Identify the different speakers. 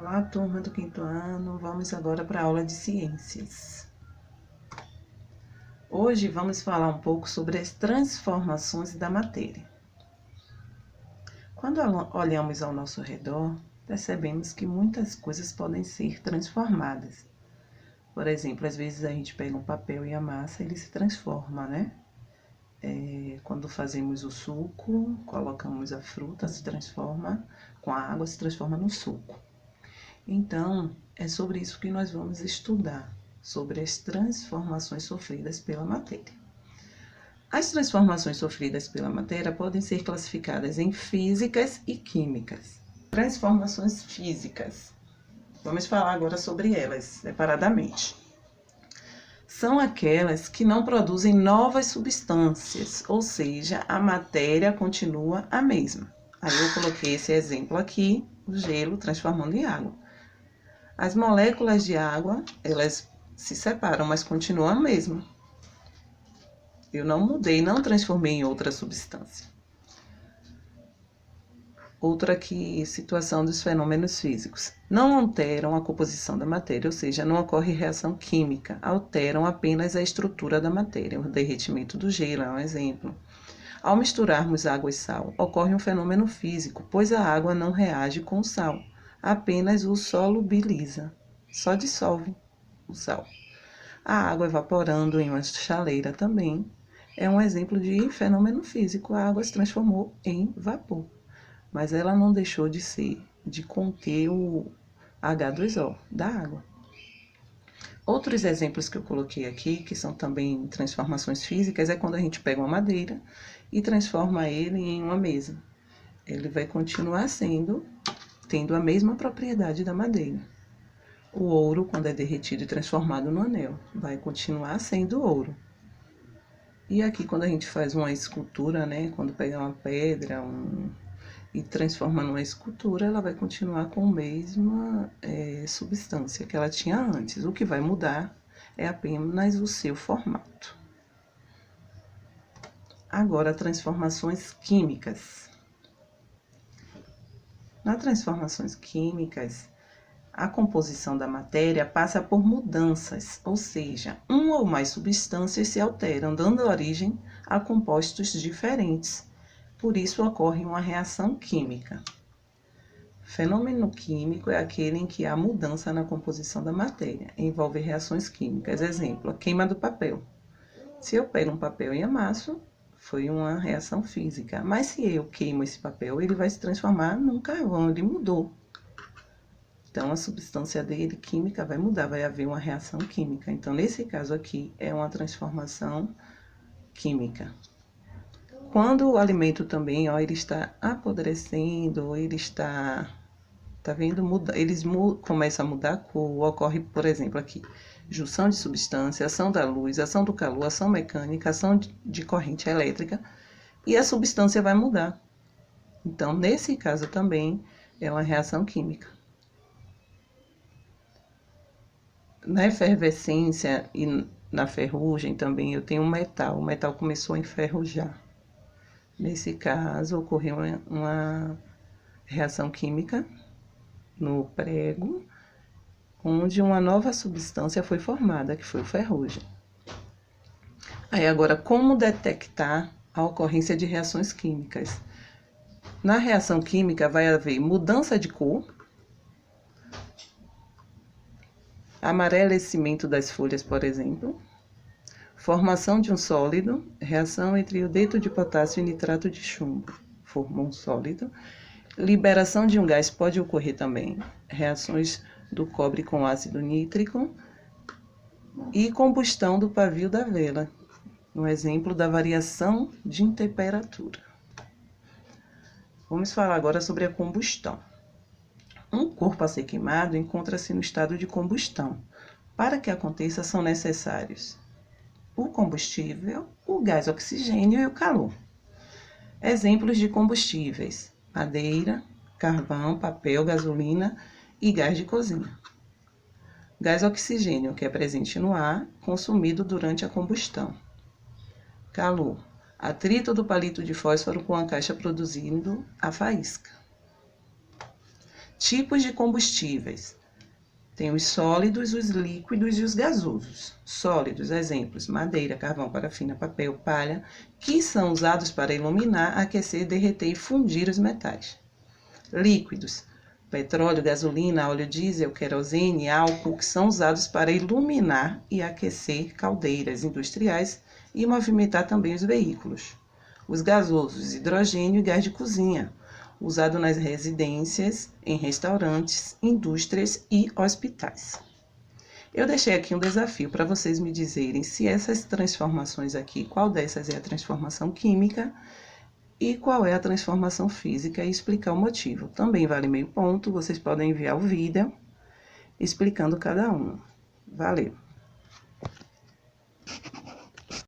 Speaker 1: Olá, turma do quinto ano, vamos agora para a aula de ciências. Hoje vamos falar um pouco sobre as transformações da matéria. Quando olhamos ao nosso redor, percebemos que muitas coisas podem ser transformadas. Por exemplo, às vezes a gente pega um papel e amassa, ele se transforma, né? Quando fazemos o suco, colocamos a fruta, se transforma, com a água se transforma no suco. Então, é sobre isso que nós vamos estudar, sobre as transformações sofridas pela matéria. As transformações sofridas pela matéria podem ser classificadas em físicas e químicas. Transformações físicas. Vamos falar agora sobre elas, separadamente. São aquelas que não produzem novas substâncias, ou seja, a matéria continua a mesma. Aí eu coloquei esse exemplo aqui, o gelo transformando em água. As moléculas de água, elas se separam, mas continuam a mesma. Eu não mudei, não transformei em outra substância. Outra aqui, situação dos fenômenos físicos. Não alteram a composição da matéria, ou seja, não ocorre reação química, alteram apenas a estrutura da matéria. O derretimento do gelo é um exemplo. Ao misturarmos água e sal, ocorre um fenômeno físico, pois a água não reage com o sal, apenas o solubiliza. Só dissolve o sal. A água evaporando em uma chaleira também é um exemplo de fenômeno físico. A água se transformou em vapor, mas ela não deixou de conter o H2O da água. Outros exemplos que eu coloquei aqui, que são também transformações físicas, é quando a gente pega uma madeira e transforma ele em uma mesa. Ele vai continuar tendo a mesma propriedade da madeira. O ouro, quando é derretido e transformado no anel, vai continuar sendo ouro. E aqui, quando a gente faz uma escultura, né? Quando pega uma pedra e transforma numa escultura, ela vai continuar com a mesma substância que ela tinha antes. O que vai mudar é apenas o seu formato. Agora, transformações químicas. Nas transformações químicas, a composição da matéria passa por mudanças, ou seja, uma ou mais substâncias se alteram, dando origem a compostos diferentes. Por isso, ocorre uma reação química. Fenômeno químico é aquele em que há mudança na composição da matéria, envolve reações químicas. Exemplo, a queima do papel. Se eu pego um papel e amasso, foi uma reação física. Mas se eu queimo esse papel, ele vai se transformar num carvão, ele mudou. Então, a substância dele, química, vai mudar, vai haver uma reação química. Então, nesse caso aqui, é uma transformação química. Quando o alimento também, ele está apodrecendo, ele está vendo, começam a mudar a cor, ocorre, por exemplo, aqui, junção de substância, ação da luz, ação do calor, ação mecânica, ação de corrente elétrica, e a substância vai mudar. Então, nesse caso também, é uma reação química. Na efervescência e na ferrugem também eu tenho um metal. O metal começou a enferrujar. Nesse caso, ocorreu uma reação química no prego, onde uma nova substância foi formada, que foi o ferrugem. Aí agora, como detectar a ocorrência de reações químicas? Na reação química vai haver mudança de cor, amarelecimento das folhas, por exemplo, formação de um sólido, reação entre iodeto de potássio e nitrato de chumbo, formou um sólido, liberação de um gás pode ocorrer também, reações do cobre com ácido nítrico e combustão do pavio da vela, um exemplo da variação de temperatura. Vamos falar agora sobre a combustão. Um corpo a ser queimado encontra-se no estado de combustão. Para que aconteça, são necessários o combustível, o gás oxigênio e o calor. Exemplos de combustíveis: madeira, carvão, papel, gasolina e gás de cozinha. Gás oxigênio, que é presente no ar, consumido durante a combustão. Calor: atrito do palito de fósforo com a caixa produzindo a faísca. Tipos de combustíveis. Tem os sólidos, os líquidos e os gasosos. Sólidos, exemplos, madeira, carvão, parafina, papel, palha, que são usados para iluminar, aquecer, derreter e fundir os metais. Líquidos, petróleo, gasolina, óleo diesel, querosene, álcool, que são usados para iluminar e aquecer caldeiras industriais e movimentar também os veículos. Os gasosos, hidrogênio e gás de cozinha, usado nas residências, em restaurantes, indústrias e hospitais. Eu deixei aqui um desafio para vocês me dizerem se essas transformações aqui, qual dessas é a transformação química e qual é a transformação física e explicar o motivo. Também vale meio ponto, vocês podem enviar o vídeo explicando cada uma. Valeu!